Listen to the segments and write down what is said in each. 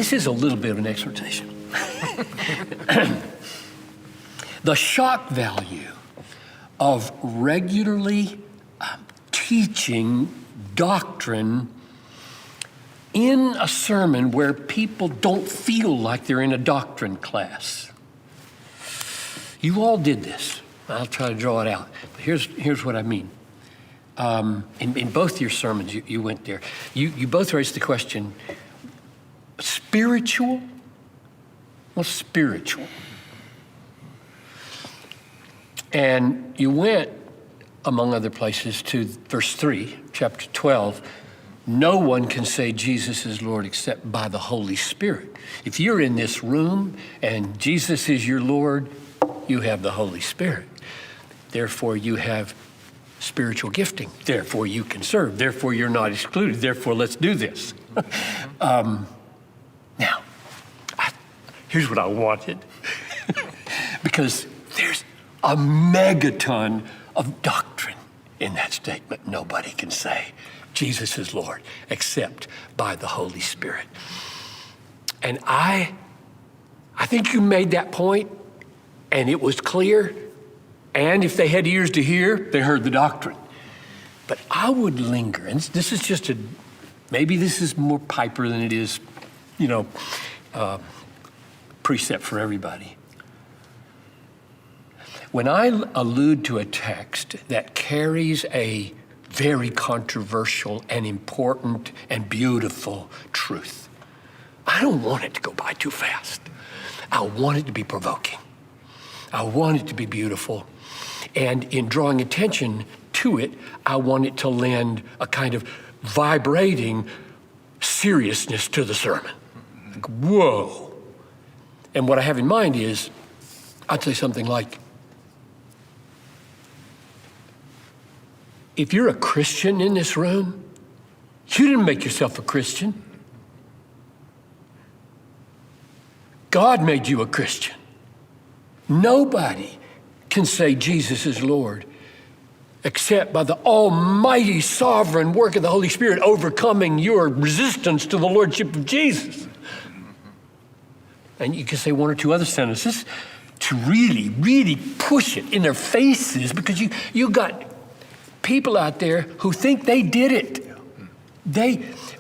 this is a little bit of an exhortation. The shock value of regularly teaching doctrine in a sermon where people don't feel like they're in a doctrine class. You all did this. I'll try to draw it out. But here's what I mean. In both your sermons, you went there. You both raised the question, spiritual? What's spiritual? And you went, among other places, to verse 3, chapter 12. No one can say Jesus is Lord except by the Holy Spirit. If you're in this room and Jesus is your Lord, you have the Holy Spirit. Therefore, you have spiritual gifting. Therefore, you can serve. Therefore, you're not excluded. Therefore, let's do this. Now, here's what I wanted. Because there's a megaton of doctrine in that statement. Nobody can say Jesus is Lord except by the Holy Spirit. And I think you made that point, and it was clear. And if they had ears to hear, they heard the doctrine. But I would linger, and this is just maybe this is more Piper than it is, precept for everybody. When I allude to a text that carries a very controversial and important and beautiful truth, I don't want it to go by too fast. I want it to be provoking. I want it to be beautiful. And in drawing attention to it, I want it to lend a kind of vibrating seriousness to the sermon. Like, whoa. And what I have in mind is, I'd say something like, if you're a Christian in this room, you didn't make yourself a Christian. God made you a Christian. Nobody can say Jesus is Lord except by the almighty sovereign work of the Holy Spirit overcoming your resistance to the Lordship of Jesus. And you can say one or two other sentences to really, really push it in their faces, because you got people out there who think they did it.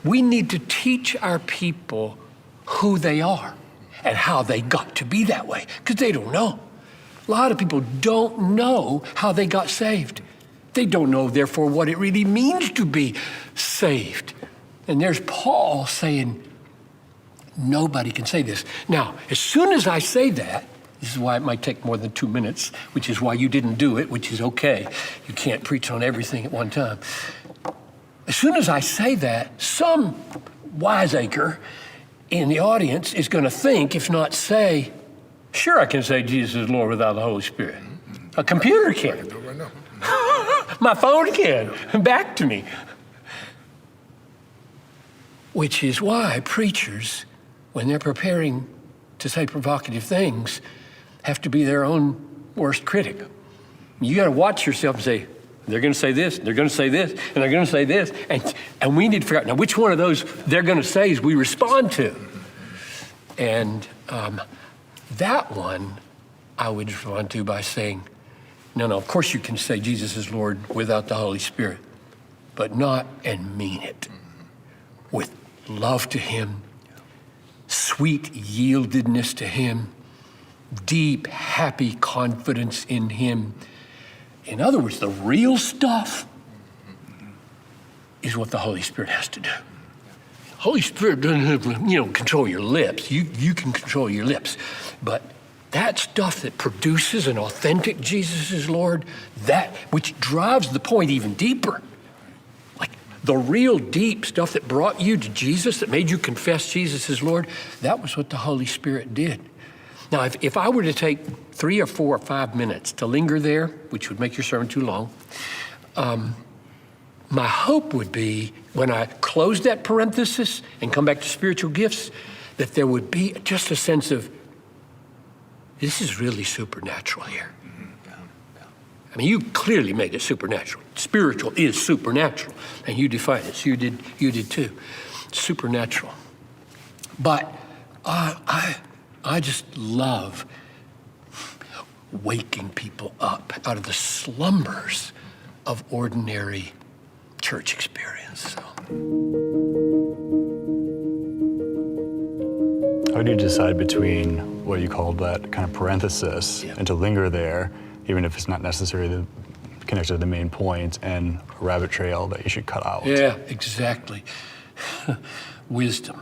We need to teach our people who they are and how they got to be that way, because they don't know. A lot of people don't know how they got saved. They don't know, therefore, what it really means to be saved. And there's Paul saying, nobody can say this. Now, as soon as I say that, this is why it might take more than 2 minutes, which is why you didn't do it, which is okay. You can't preach on everything at one time. As soon as I say that, some wiseacre in the audience is going to think, if not say, sure, I can say Jesus is Lord without the Holy Spirit. A computer can. My phone can. Back to me. Which is why preachers, when they're preparing to say provocative things, have to be their own worst critic. You got to watch yourself and say, they're going to say this, they're going to say this, and they're going to say this. And we need to figure out, now, which one of those they're going to say is we respond to. And that one I would respond to by saying, no, of course you can say Jesus is Lord without the Holy Spirit, but not and mean it. With love to him, sweet yieldedness to him, deep, happy confidence in him. In other words, the real stuff is what the Holy Spirit has to do. Holy Spirit doesn't have, control your lips. You can control your lips. But that stuff that produces an authentic Jesus is Lord, that which drives the point even deeper, like the real deep stuff that brought you to Jesus, that made you confess Jesus is Lord, that was what the Holy Spirit did. Now, if I were to take 3 or 4 or 5 minutes to linger there, which would make your sermon too long, my hope would be, when I close that parenthesis and come back to spiritual gifts, that there would be just a sense of, this is really supernatural here. I mean, you clearly made it supernatural. Spiritual is supernatural, and you defined it, so you did too. Supernatural. But I just love waking people up out of the slumbers of ordinary church experience. So. How do you decide between what you call that kind of parenthesis and to linger there, even if it's not necessarily connected to the main point, and a rabbit trail that you should cut out? Yeah, exactly. Wisdom.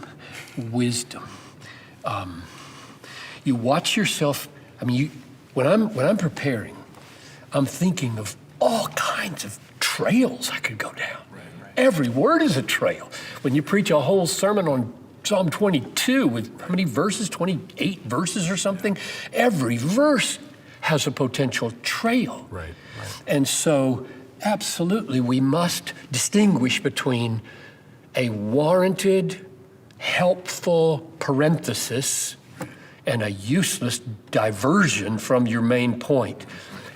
You watch yourself. I mean, when I'm preparing, I'm thinking of all kinds of trails I could go down. Right. Every word is a trail. When you preach a whole sermon on Psalm 22 with how many verses? 28 verses or something. Every verse has a potential trail. Right. And so, absolutely, we must distinguish between a warranted, helpful parenthesis and a useless diversion from your main point.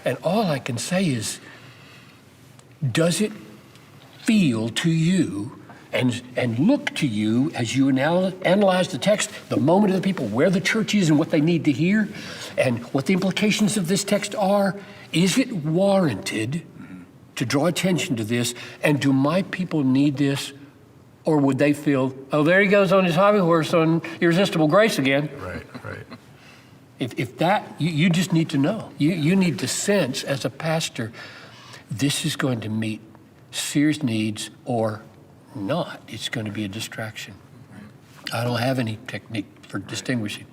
And all I can say is, does it feel to you and look to you as you analyze the text, the moment of the people, where the church is and what they need to hear, and what the implications of this text are? Is it warranted to draw attention to this? And do my people need this? Or would they feel, oh, there he goes on his hobby horse on irresistible grace again? Right. If that, you just need to know. You need to sense as a pastor, this is going to meet serious needs or not. It's going to be a distraction. I don't have any technique for distinguishing.